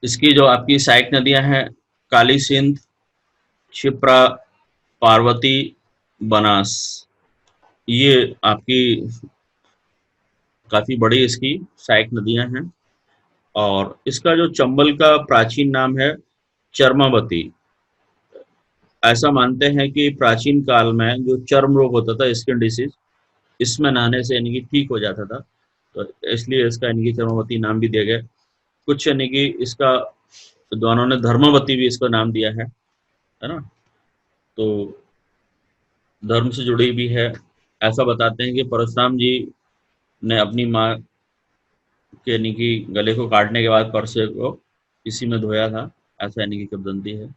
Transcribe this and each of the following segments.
इसकी जो आपकी सहायक नदियां हैं, काली सिंध, क्षिप्रा, पार्वती, बनास, ये आपकी काफी बड़ी इसकी सहायक नदियां हैं। और इसका जो चंबल का प्राचीन नाम है चर्मावती। ऐसा मानते हैं कि प्राचीन काल में जो चर्म रोग होता था, स्किन डिसीज, इसमें नहाने से यानी कि ठीक हो जाता था, तो इसलिए इसका यानी कि चर्मावती नाम भी दिया गया। कुछ यानी कि इसका दोनों ने धर्मावती भी इसको नाम दिया है ना। तो धर्म से जुड़ी भी है। ऐसा बताते हैं कि परशुराम जी ने अपनी माँ के यानी कि गले को काटने के बाद परसे को इसी में धोया था, ऐसा यानी कि किंवदंती है।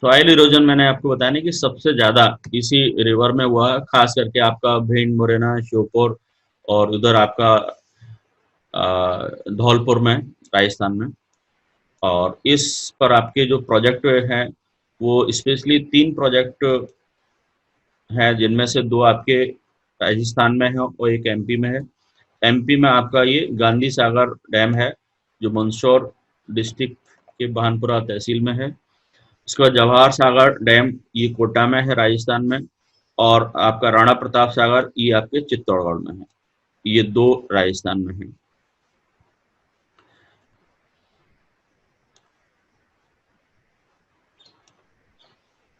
सॉइल इरोजन मैंने आपको बताया नहीं कि सबसे ज्यादा इसी रिवर में हुआ है, खास करके आपका भिंड, मुरैना, श्योपुर और उधर आपका धौलपुर में, राजस्थान में। और इस पर आपके जो प्रोजेक्ट हैं, वो स्पेशली 3 प्रोजेक्ट हैं, जिनमें से 2 आपके राजस्थान में है और एक एमपी में है। एमपी में आपका ये गांधी सागर डैम है, जो मंदसौर डिस्ट्रिक्ट के बहानपुरा तहसील में है। उसके बाद जवाहर सागर डैम, ये कोटा में है राजस्थान में। और आपका राणा प्रताप सागर, ये आपके चित्तौड़गढ़ में है। ये 2 राजस्थान में है।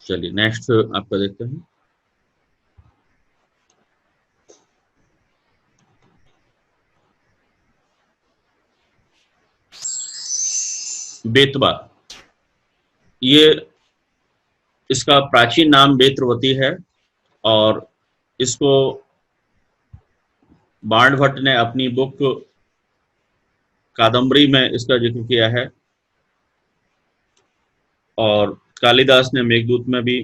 चलिए नेक्स्ट आपका देखते हैं। बेतवा, ये इसका प्राचीन नाम बेत्रवती है। और इसको बाण भट्ट ने अपनी बुक कादम्बरी में इसका जिक्र किया है। और कालिदास ने मेघदूत में भी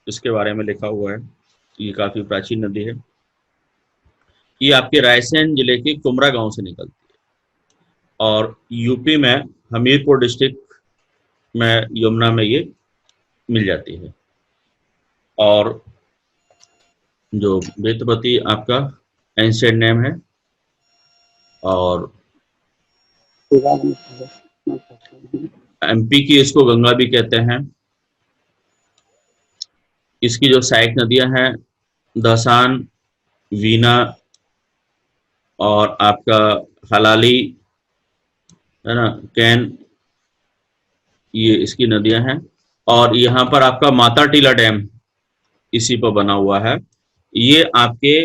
इसके बारे में लिखा हुआ है। ये काफी प्राचीन नदी है। ये आपके रायसेन जिले के कुमरा गांव से निकलती है और यूपी में हमीरपुर डिस्ट्रिक्ट में यमुना में ये मिल जाती है। और जो बेतपति आपका एंशिएंट नेम है। और एमपी की इसको गंगा भी कहते हैं। इसकी जो सहायक नदियां हैं, दसान, वीना और आपका हलाली, है ना, कैन, ये इसकी नदियां हैं। और यहाँ पर आपका माता टीला डैम इसी पर बना हुआ है। ये आपके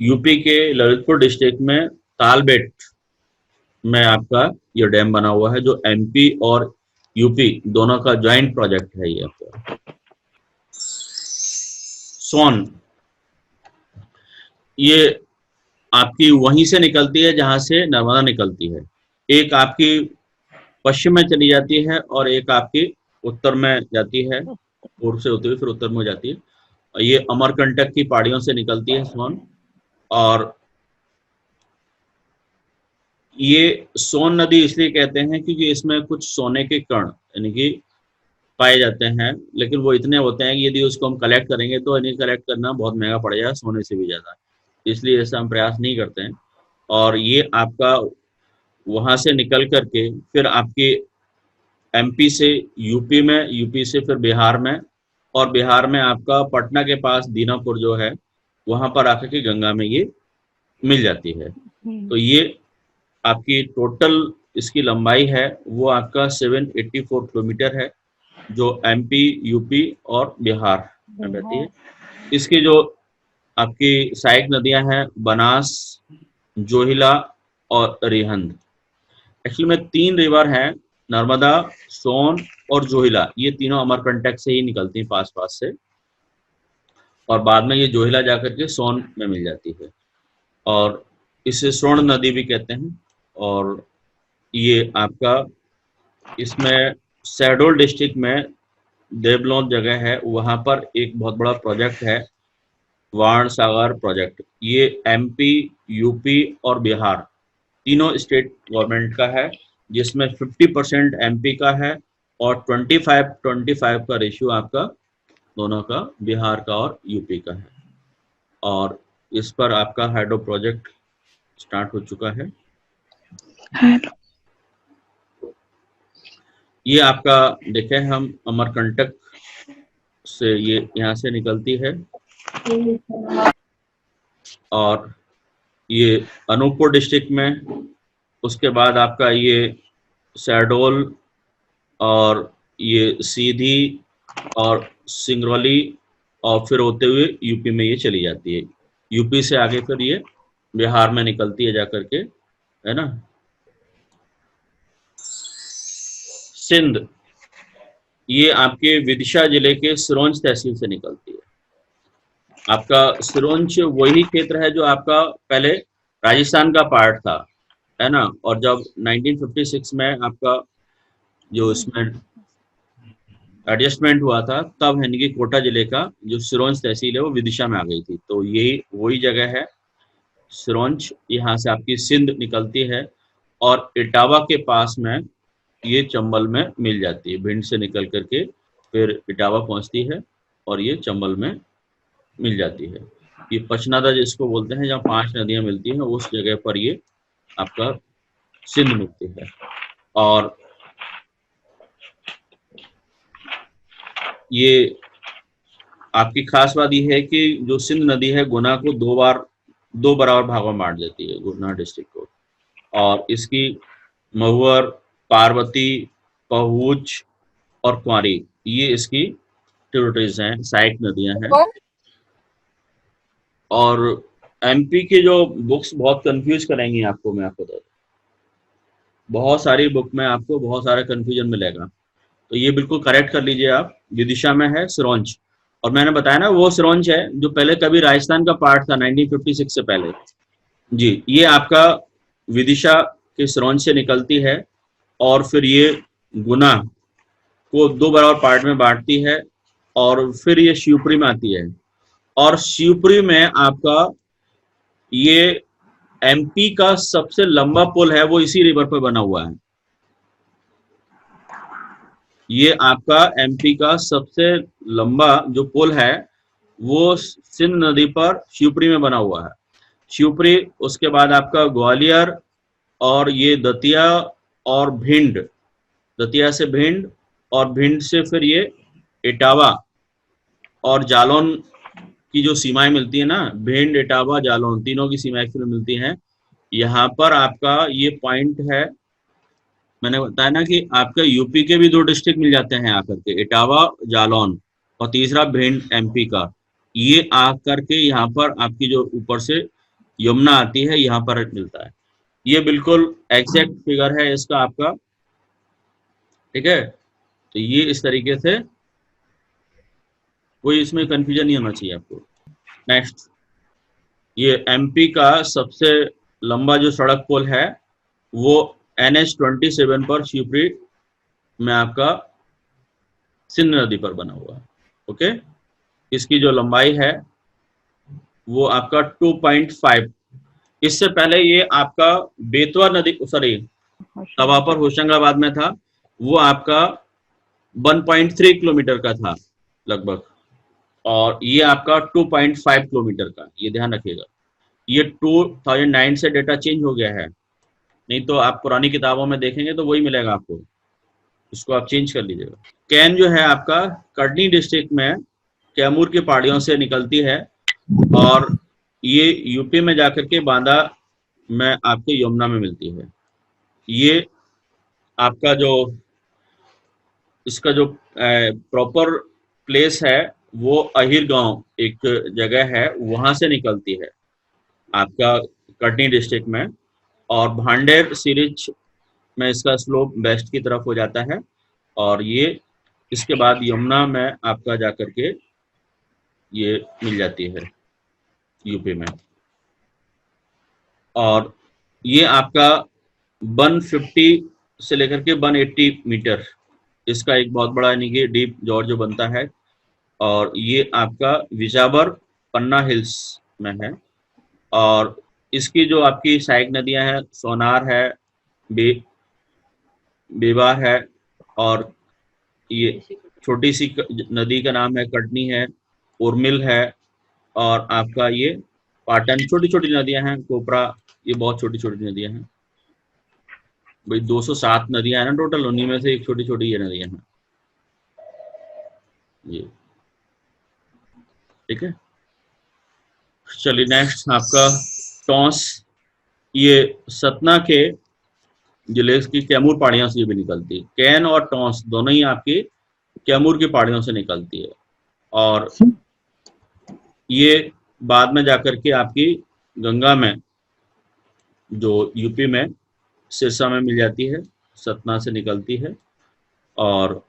यूपी के ललितपुर डिस्ट्रिक्ट में तालबेट में आपका ये डैम बना हुआ है, जो एमपी और यूपी दोनों का ज्वाइंट प्रोजेक्ट है ये आपका। सोन, ये आपकी वहीं से निकलती है जहां से नर्मदा निकलती है। एक आपकी पश्चिम में चली जाती है और एक आपकी उत्तर में जाती है, पूर्व से होती हुई फिर उत्तर में जाती है। और ये अमरकंटक की पहाड़ियों से निकलती है सोन। और ये सोन नदी इसलिए कहते हैं क्योंकि इसमें कुछ सोने के कण यानी कि पाए जाते हैं, लेकिन वो इतने होते हैं कि यदि उसको हम कलेक्ट करेंगे तो इन्हें कलेक्ट करना बहुत महंगा पड़ जाएगा, सोने से भी ज़्यादा। इसलिए ऐसा हम प्रयास नहीं करते हैं। और ये आपका वहां से निकल करके फिर आपके एमपी से यूपी में, यूपी से फिर बिहार में, और बिहार में आपका पटना के पास दीनापुर जो है, वहां पर आकर के गंगा में ये मिल जाती है। तो ये आपकी टोटल इसकी लंबाई है वो आपका 784 किलोमीटर है, जो एमपी, यूपी और बिहार में बहती है। इसकी जो आपकी सहायक नदियां हैं, बनास, जोहिला और रिहंद। एक्चुअली में 3 रिवर हैं, नर्मदा, सोन और जोहिला। ये तीनों अमरकंटक से ही निकलती हैं पास पास से, और बाद में ये जोहिला जाकर के सोन में मिल जाती है। और इसे स्वर्ण नदी भी कहते हैं। और ये आपका इसमें शहडोल डिस्ट्रिक्ट में देवलोन जगह है, वहां पर एक बहुत बड़ा प्रोजेक्ट है, वाण सागर प्रोजेक्ट। ये एमपी, यूपी और बिहार तीनों स्टेट गवर्नमेंट का है, जिसमें 50% एमपी का है और 25-25 का रेशियो आपका दोनों का, बिहार का और यूपी का है। और इस पर आपका हाइड्रो प्रोजेक्ट स्टार्ट हो चुका है। हेलो। ये आपका देखें हम अमरकंटक से ये यहाँ से निकलती है और ये अनूपपुर डिस्ट्रिक्ट में, उसके बाद आपका ये शहडोल और ये सीधी और सिंगरौली और फिर होते हुए यूपी में ये चली जाती है। यूपी से आगे फिर ये बिहार में निकलती है जाकर के, है ना। सिंध ये आपके विदिशा जिले के सिरोंज तहसील से निकलती है। आपका सिरोंज वही क्षेत्र है जो आपका पहले राजस्थान का पार्ट था, है ना। और जब 1956 में आपका जो इसमें एडजस्टमेंट हुआ था, तब यानी कि कोटा जिले का जो सिरोंज तहसील है वो विदिशा में आ गई थी। तो यही वही जगह है सिरोंज, यहाँ से आपकी सिंध निकलती है और इटावा के पास में ये चंबल में मिल जाती है। भिंड से निकल करके फिर इटावा पहुंचती है और ये चंबल में मिल जाती है। ये पचनादा जिसको बोलते हैं, जहाँ 5 नदियां मिलती हैं, उस जगह पर ये आपका सिंध मिलती है। और ये आपकी खास बात यह है कि जो सिंध नदी है गुना को दो बराबर भागों में बांट देती है, गुना डिस्ट्रिक्ट को। और इसकी महुअर, पार्वती, पहुज और कुंवारी ये इसकी ट्रिब्यूटरीज हैं, सहायक नदियां हैं। और एमपी की जो बुक्स बहुत कंफ्यूज करेंगी आपको, मैं आपको बता दूं, बहुत सारी बुक में आपको बहुत सारा कंफ्यूजन मिलेगा। तो ये बिल्कुल करेक्ट कर लीजिए आप। विदिशा में है सिरोंज, और मैंने बताया ना वो सिरोंज है जो पहले कभी राजस्थान का पार्ट था 1956 से पहले। जी, ये आपका विदिशा के सिरोंज से निकलती है और फिर ये गुना को 2 बराबर पार्ट में बांटती है और फिर ये शिवपुरी में आती है। और शिवपुरी में आपका ये एमपी का सबसे लंबा पुल है, वो इसी रिवर पर बना हुआ है। ये आपका एमपी का सबसे लंबा जो पुल है वो सिंध नदी पर शिवपुरी में बना हुआ है। शिवपुरी, उसके बाद आपका ग्वालियर और ये दतिया और भिंड, दतिया से भिंड और भिंड से फिर ये इटावा और जालौन की जो सीमाएं मिलती है ना, भिंड, इटावा, जालौन तीनों की सीमाएं एक्चुअली मिलती हैं। यहाँ पर आपका ये पॉइंट है, मैंने बताया ना कि आपके यूपी के भी 2 डिस्ट्रिक्ट मिल जाते हैं आकर के, इटावा, जालौन, और तीसरा भिंड एमपी का। ये आकर के यहाँ पर आपकी जो ऊपर से यमुना आती है यहाँ पर मिलता है। ये बिल्कुल एग्जैक्ट फिगर है इसका आपका, ठीक है। तो ये इस तरीके से, कोई इसमें कंफ्यूजन नहीं होना चाहिए आपको। नेक्स्ट, ये एमपी का सबसे लंबा जो सड़क पुल है वो NH-27 पर शिवपुरी में आपका सिंध नदी पर बना हुआ है। ओके, इसकी जो लंबाई है वो आपका 2.5। इससे पहले ये आपका बेतवा नदी, सॉरी, तवा पर होशंगाबाद में था, वो आपका 1.3 किलोमीटर का था लगभग, और ये आपका 2.5 किलोमीटर का, ये ध्यान रखिएगा। ये 2009 से डेटा चेंज हो गया है, नहीं तो आप पुरानी किताबों में देखेंगे तो वही मिलेगा आपको, इसको आप चेंज कर लीजिएगा। कैन जो है आपका कटनी डिस्ट्रिक्ट में कैमूर की पहाड़ियों से निकलती है और ये यूपी में जाकर के बांदा में आपके यमुना में मिलती है। ये आपका जो इसका जो प्रॉपर प्लेस है वो अहिर गांव एक जगह है, वहां से निकलती है आपका कटनी डिस्ट्रिक्ट में। और भांडेर सीरीज में इसका स्लोप वेस्ट की तरफ हो जाता है, और ये इसके बाद यमुना में आपका जाकर के ये मिल जाती है यूपी में। और ये आपका 150 से लेकर के 180 मीटर इसका एक बहुत बड़ा यानी कि डीप जॉर्ज जो बनता है, और ये आपका विजावर पन्ना हिल्स में है। और इसकी जो आपकी सहायक नदियां हैं, सोनार है, बे बेबार है, और ये छोटी सी नदी का नाम है कटनी है, उर्मिल है, और आपका ये पाटन, छोटी छोटी नदियां हैं, कोपरा, ये बहुत छोटी छोटी नदियां हैं भाई। 207 नदियां हैं ना टोटल, उन्हीं में से एक छोटी छोटी ये नदियां हैं ये। ठीक है, चलिए नेक्स्ट आपका टॉस। ये सतना के जिले की कैमूर पहाड़ियों से ये भी निकलती है। कैन और टॉस दोनों ही आपकी कैमूर की पहाड़ियों से निकलती है, और ये बाद में जाकर के आपकी गंगा में, जो यूपी में सिरसा में मिल जाती है, सतना से निकलती है। और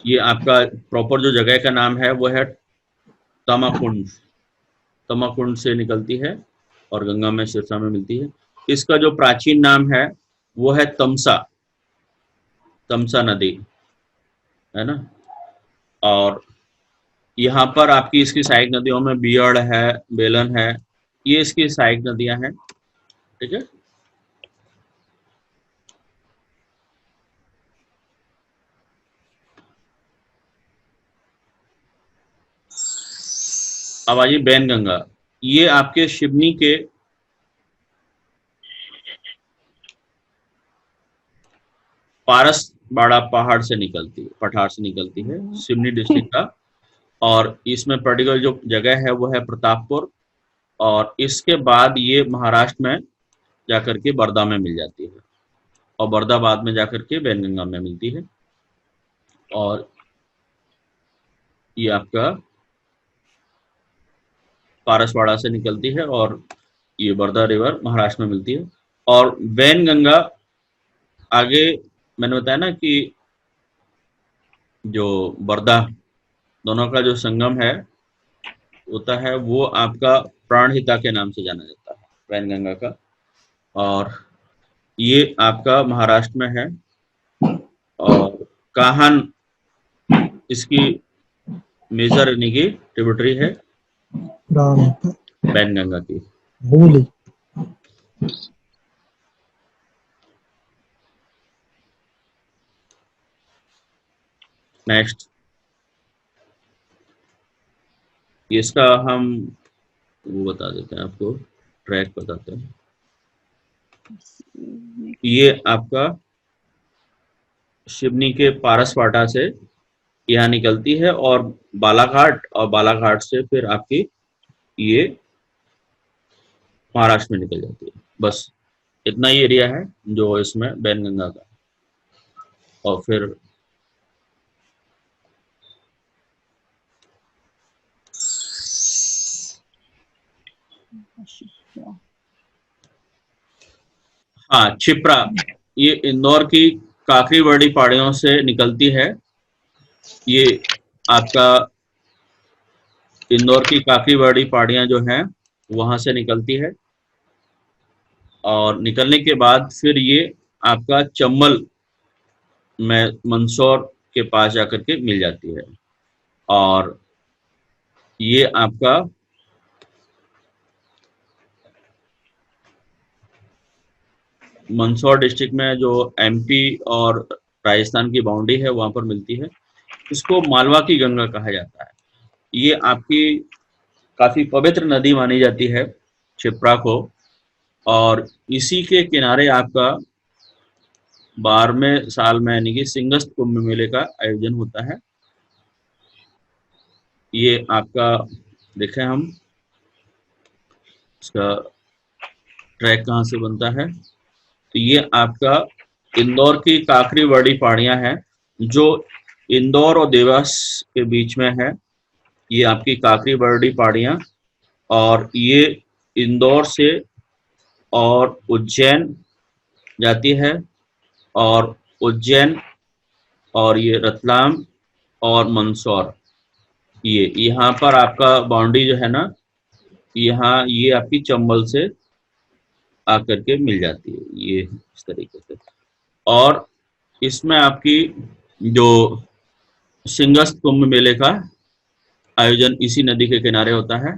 ये आपका प्रॉपर जो जगह का नाम है वो है तमाकुंड। तमाकुंड से निकलती है और गंगा में सिरसा में मिलती है। इसका जो प्राचीन नाम है वो है तमसा, तमसा नदी, है ना। और यहाँ पर आपकी इसकी सहायक नदियों में बियड़ है, बेलन है, ये इसकी सहायक नदियां हैं। ठीक है, अब आइए बैनगंगा। ये आपके शिवनी के पारसबाड़ा पहाड़ से निकलती है, पठार से निकलती है, सिवनी डिस्ट्रिक्ट का। और इसमें पर्टिकुलर जो जगह है वो है प्रतापपुर, और इसके बाद ये महाराष्ट्र में जाकर के बर्दा में मिल जाती है, और बर्दा बाद में जाकर के बैनगंगा में मिलती है। और ये आपका पारसवाड़ा से निकलती है, और ये बर्दा रिवर महाराष्ट्र में मिलती है। और बैनगंगा आगे मैंने बताया ना कि जो बर्दा दोनों का जो संगम है होता है, वो आपका प्राणहिता के नाम से जाना जाता है, वैनगंगा का। और ये आपका महाराष्ट्र में है, और काहन इसकी मेजर यानी कि ट्रिब्यूटरी है वैनगंगा की। नेक्स्ट इसका हम वो बता देते हैं आपको, ट्रैक बताते हैं। ये आपका शिवनी के पारसवाड़ा से यहाँ निकलती है, और बालाघाट, और बालाघाट से फिर आपकी ये महाराष्ट्र में निकल जाती है। बस इतना ही एरिया है जो इसमें बैनगंगा का। और फिर हाँ, क्षिप्रा, ये इंदौर की काकरीबड़ी पहाड़ियों से निकलती है। ये आपका इंदौर की काकरीबड़ी पहाड़ियां जो हैं वहां से निकलती है, और निकलने के बाद फिर ये आपका चंबल में मंदसौर के पास जाकर के मिल जाती है। और ये आपका मंदसौर डिस्ट्रिक्ट में जो एमपी और राजस्थान की बाउंड्री है वहां पर मिलती है। इसको मालवा की गंगा कहा जाता है। ये आपकी काफी पवित्र नदी मानी जाती है क्षिप्रा को, और इसी के किनारे आपका 12वें साल में यानी कि सिंगस्त कुंभ मेले का आयोजन होता है। ये आपका देखें हम इसका ट्रैक कहाँ से बनता है, तो ये आपका इंदौर की काकरीबड़ी पहाड़ियां हैं जो इंदौर और देवास के बीच में है। ये आपकी काकरीबड़ी पहाड़ियां, और ये इंदौर से और उज्जैन जाती है, और उज्जैन और ये रतलाम और मंदसौर, ये यहाँ पर आपका बाउंड्री जो है ना, यहाँ ये आपकी चंबल से आकर के मिल जाती है, ये इस तरीके से। और इसमें आपकी जो सिंगस्त कुंभ मेले का आयोजन इसी नदी के किनारे होता है।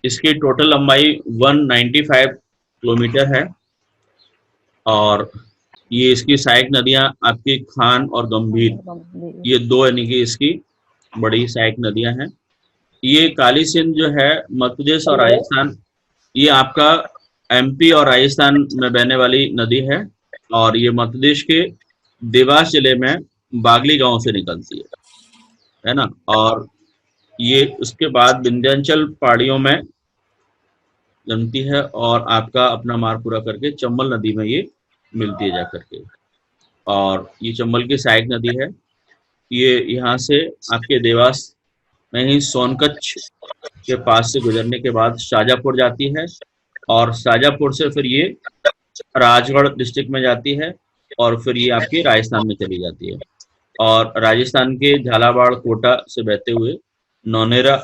इसकी टोटल लंबाई 195 किलोमीटर है, और ये इसकी सहायक नदियां आपकी खान और गंभीर, ये दो यानी कि इसकी बड़ी सहायक नदियां हैं। ये काली सिंध जो है मध्य प्रदेश और राजस्थान, ये आपका एमपी और राजस्थान में बहने वाली नदी है। और ये मध्य प्रदेश के देवास जिले में बागली गांव से निकलती है ना। और ये उसके बाद विंध्याचल पहाड़ियों में जमती है और आपका अपना मार्ग पूरा करके चंबल नदी में ये मिलती है जाकर के। और ये चंबल की सहायक नदी है। ये यहाँ से आपके देवास में ही सोनकच्छ के पास से गुजरने के बाद शाजापुर जाती है। और शाजापुर से फिर ये राजगढ़ डिस्ट्रिक्ट में जाती है और फिर ये आपके राजस्थान में चली जाती है। और राजस्थान के झालावाड़ कोटा से बहते हुए नौनेरा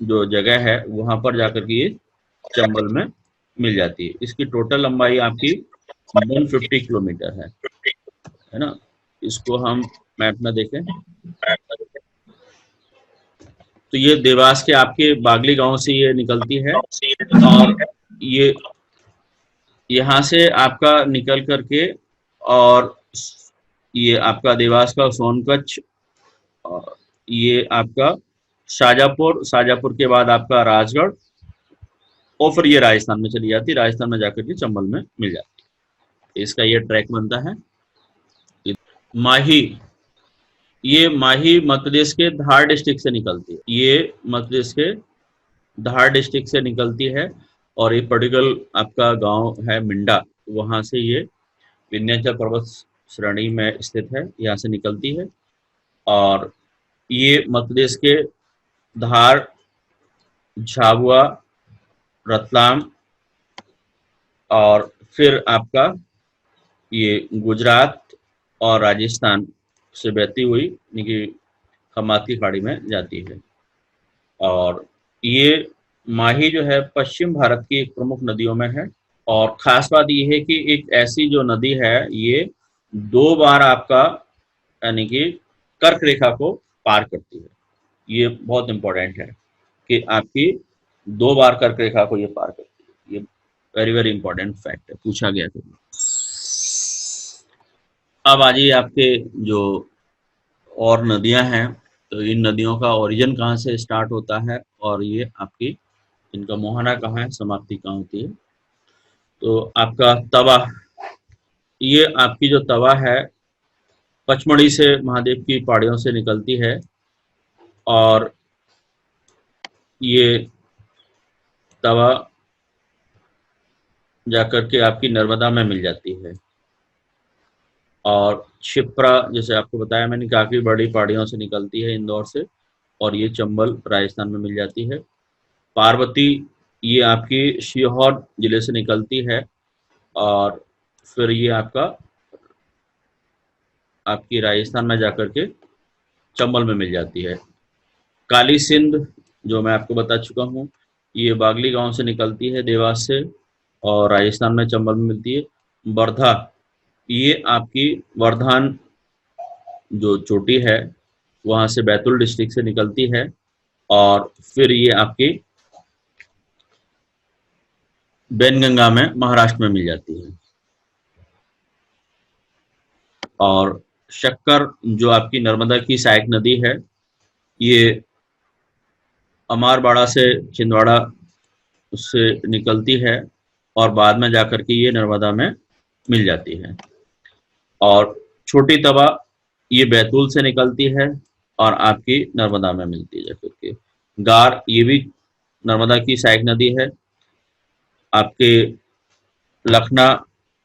जो जगह है वहां पर जाकर के ये चंबल में मिल जाती है। इसकी टोटल लंबाई आपकी 150 किलोमीटर है ना। इसको हम मैप में देखें तो ये देवास के आपके बागली गांव से ये निकलती है। और ये यहाँ से आपका निकल करके और ये आपका देवास का सोनकच्छ, और ये आपका शाजापुर, शाजापुर के बाद आपका राजगढ़, और फिर ये राजस्थान में चली जाती है। राजस्थान में जाकर के चंबल में मिल जाती है। इसका ये ट्रैक बनता है। माही, ये माही मध्य प्रदेश के धार डिस्ट्रिक्ट से निकलती है। ये मध्य प्रदेश के धार डिस्ट्रिक्ट से निकलती है। और ये पर्टिकुलर आपका गांव है मिंडा, वहां से ये विंध्याचल पर्वत श्रेणी में स्थित है, यहाँ से निकलती है। और ये मध्य प्रदेश के धार, झाबुआ, रतलाम, और फिर आपका ये गुजरात और राजस्थान से बहती हुई यानी कि खम्मात की खाड़ी में जाती है। और ये माही जो है पश्चिम भारत की एक प्रमुख नदियों में है। और खास बात ये है कि एक ऐसी जो नदी है ये 2 बार आपका यानी कि कर्क रेखा को पार करती है। ये बहुत इंपॉर्टेंट है कि आपकी 2 बार कर्क रेखा को ये पार करती है। ये वेरी वेरी इंपॉर्टेंट फैक्ट है, पूछा गया था। अब आ जाइए आपके जो और नदियां हैं, तो इन नदियों का ओरिजिन कहाँ से स्टार्ट होता है और ये आपकी इनका मुहाना कहाँ है, समाप्ति कहाँ होती है। तो आपका तवा, ये आपकी जो तवा है पचमढ़ी से महादेव की पहाड़ियों से निकलती है। और ये तवा जाकर के आपकी नर्मदा में मिल जाती है। और क्षिप्रा, जैसे आपको बताया मैंने, काफी बड़ी पहाड़ियों से निकलती है इंदौर से, और ये चंबल राजस्थान में मिल जाती है। पार्वती, ये आपकी सीहोर जिले से निकलती है और फिर ये आपकी राजस्थान में जाकर के चंबल में मिल जाती है। काली सिंध, जो मैं आपको बता चुका हूँ, ये बागली गांव से निकलती है देवास से और राजस्थान में चंबल में मिलती है। वर्धा, ये आपकी वर्धान जो चोटी है वहां से बैतूल डिस्ट्रिक्ट से निकलती है और फिर ये आपकी बैनगंगा में महाराष्ट्र में मिल जाती है। और शक्कर, जो आपकी नर्मदा की सहायक नदी है, ये अमारवाड़ा से छिंदवाड़ा उससे निकलती है और बाद में जाकर के ये नर्मदा में मिल जाती है। और छोटी तवा, ये बैतूल से निकलती है और आपकी नर्मदा में मिलती है जाकर के। गार, ये भी नर्मदा की सहायक नदी है, आपके लखना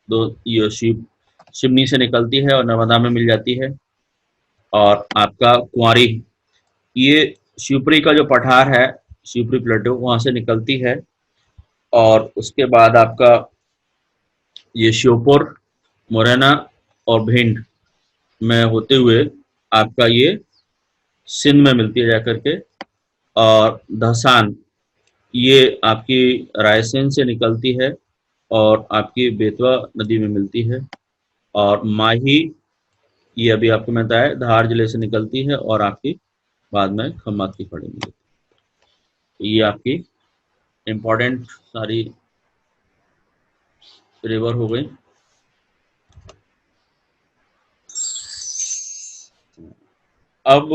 दो ये सिवनी से निकलती है और नर्मदा में मिल जाती है। और आपका कुंवारी, ये शिवपुरी का जो पठार है, शिवपुरी प्लेटो, वहां से निकलती है। और उसके बाद आपका ये श्योपुर, मुरैना और भिंड में होते हुए आपका ये सिंध में मिलती है जाकर के। और धसान, ये आपकी रायसेन से निकलती है और आपकी बेतवा नदी में मिलती है। और माही, ये अभी आपको मैं बताया धार जिले से निकलती है और आपकी बाद में खम्मात की खाड़ी में मिलती है। ये आपकी इम्पोर्टेंट सारी रिवर हो गई। अब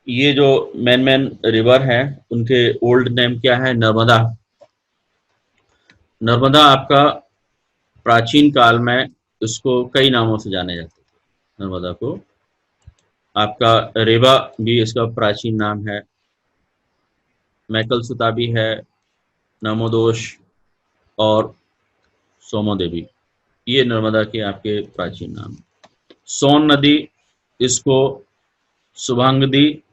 ये जो मेन रिवर है उनके ओल्ड नेम क्या है? नर्मदा। नर्मदा आपका प्राचीन काल में इसको कई नामों से जाने जाते थे। नर्मदा को आपका रेवा भी इसका प्राचीन नाम है, मैकल सुता भी है, नमोदोष और सोमो देवी। ये नर्मदा के आपके प्राचीन नाम। सोन नदी, इसको शुभांगदी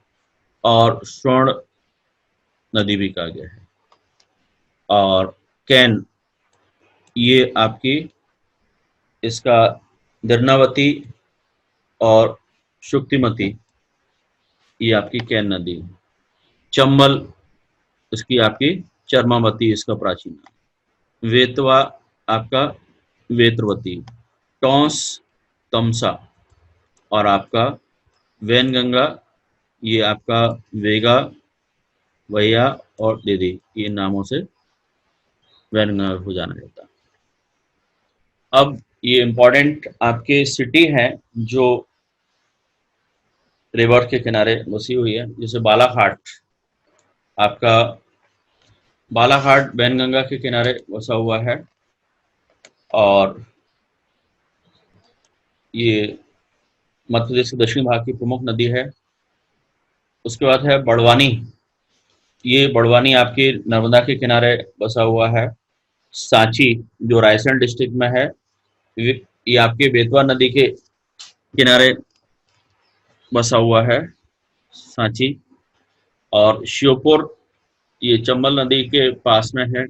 और स्वर्ण नदी भी कहा गया है। और कैन, ये आपकी इसका दर्नावती और शुक्तिमती, ये आपकी कैन नदी। चंबल, इसकी आपकी चरमावती इसका प्राचीन नाम। वेतवा आपका वेत्रवती। टॉस, तमसा और आपका वैनगंगा, ये आपका वेगा, वैया और दीदी, ये नामों से वैनगंगा को जाना जाता है। अब ये इम्पोर्टेंट आपके सिटी है जो रिवर के किनारे बसी हुई है, जैसे बालाघाट। आपका बालाघाट वैनगंगा के किनारे बसा हुआ है और ये मध्य प्रदेश के दक्षिणी भाग की प्रमुख नदी है। उसके बाद है बड़वानी। ये बड़वानी आपकी नर्मदा के किनारे बसा हुआ है। सांची, जो रायसेन डिस्ट्रिक्ट में है, ये आपके बेतवा नदी के किनारे बसा हुआ है, सांची। और श्योपुर, ये चंबल नदी के पास में है।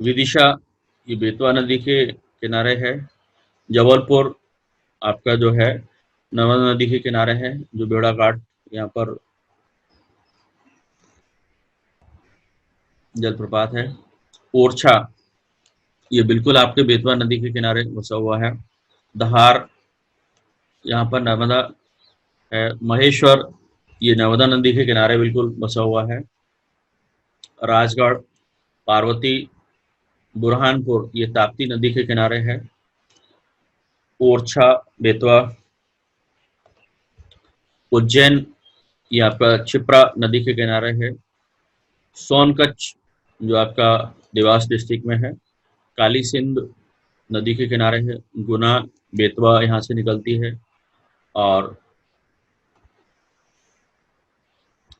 विदिशा, ये बेतवा नदी के किनारे है। जबलपुर आपका जो है नर्मदा नदी के किनारे है, जो बेड़ा घाट यहाँ पर जलप्रपात है। ओरछा, ये बिल्कुल आपके बेतवा नदी के किनारे बसा हुआ है। धार, यहाँ पर नर्मदा है। महेश्वर, ये नर्मदा नदी के किनारे बिल्कुल बसा हुआ है। राजगढ़, पार्वती, बुरहानपुर, ये ताप्ती नदी के किनारे है। ओरछा, बेतवा। उज्जैन, ये आपका क्षिप्रा नदी के किनारे है। सोनकच्छ, जो आपका देवास डिस्ट्रिक्ट में है। काली सिंध नदी के किनारे है। गुना, बेतवा यहाँ से निकलती है। और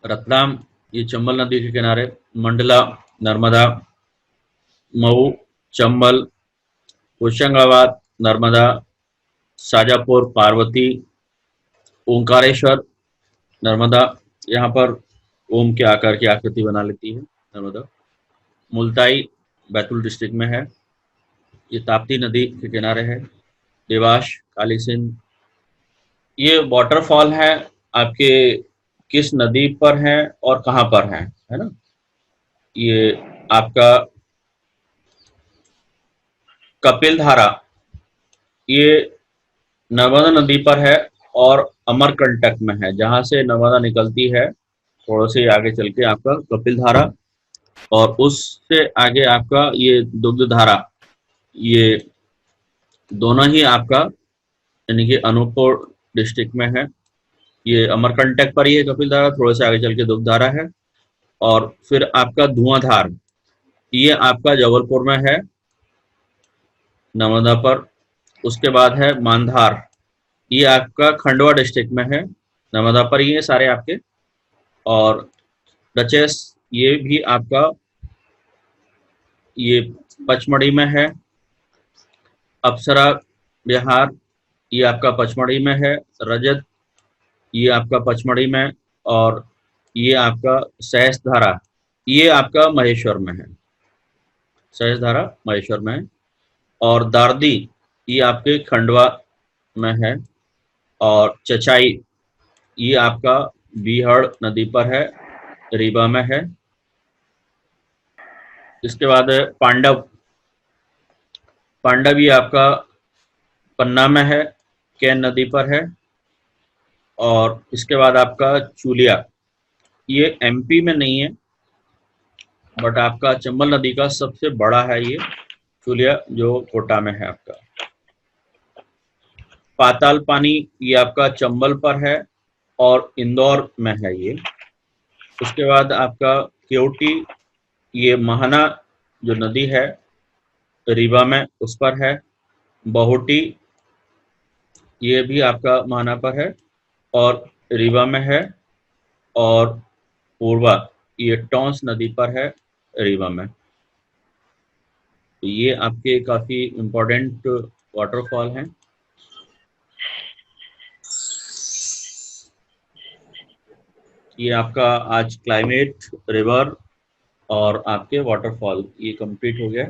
रतलाम, ये चंबल नदी के किनारे। मंडला, नर्मदा। मऊ, चंबल। होशंगाबाद, नर्मदा। शाजापुर, पार्वती। ओंकारेश्वर, नर्मदा, यहाँ पर ओम के आकार की आकृति बना लेती है नर्मदा। मुल्ताई, बैतूल डिस्ट्रिक्ट में है, ये ताप्ती नदी के किनारे है। देवास, काली सिंध। ये वाटरफॉल है आपके किस नदी पर है और कहाँ पर है ना? ये आपका कपिल धारा, ये नर्मदा नदी पर है और अमरकंटक में है, जहां से नर्मदा निकलती है थोड़ा से आगे चल के आपका कपिल धारा, और उससे आगे आपका ये दुग्ध धारा। ये दोनों ही आपका यानी कि अनूपपुर डिस्ट्रिक्ट में है। ये अमरकंटक पर ही है कपिल धारा, थोड़ा से आगे चल के दुग्ध धारा है। और फिर आपका धुआंधार, ये आपका जबलपुर में है नर्मदा पर। उसके बाद है मानधार, ये आपका खंडवा डिस्ट्रिक्ट में है नर्मदा पर, ये सारे आपके। और डचेस, ये भी आपका ये पचमढ़ी में है। अप्सरा बिहार, ये आपका पचमढ़ी में है। रजत, ये आपका पचमढ़ी में। और ये आपका सहस्त्रधारा, ये आपका महेश्वर में है। सहस्त्रधारा महेश्वर में है। और दार्दी, ये आपके खंडवा में है। और चचाई, ये आपका बीहड़ नदी पर है, रीवा में है। इसके बाद है पांडव। पांडव, ये आपका पन्ना में है, कैन नदी पर है। और इसके बाद आपका चूलिया, ये एमपी में नहीं है बट आपका चंबल नदी का सबसे बड़ा है ये चूलिया, जो कोटा में है आपका। पाताल पानी, ये आपका चंबल पर है और इंदौर में है ये। उसके बाद आपका केवटी, ये महाना जो नदी है रीवा में उस पर है। बहुटी ये भी आपका महाना पर है और रीवा में है। और पूर्वा ये टॉन्स नदी पर है रीवा में। तो ये आपके काफ़ी इम्पोर्टेंट वाटरफॉल हैं। ये आपका आज क्लाइमेट, रिवर और आपके वाटरफॉल ये कंप्लीट हो गया।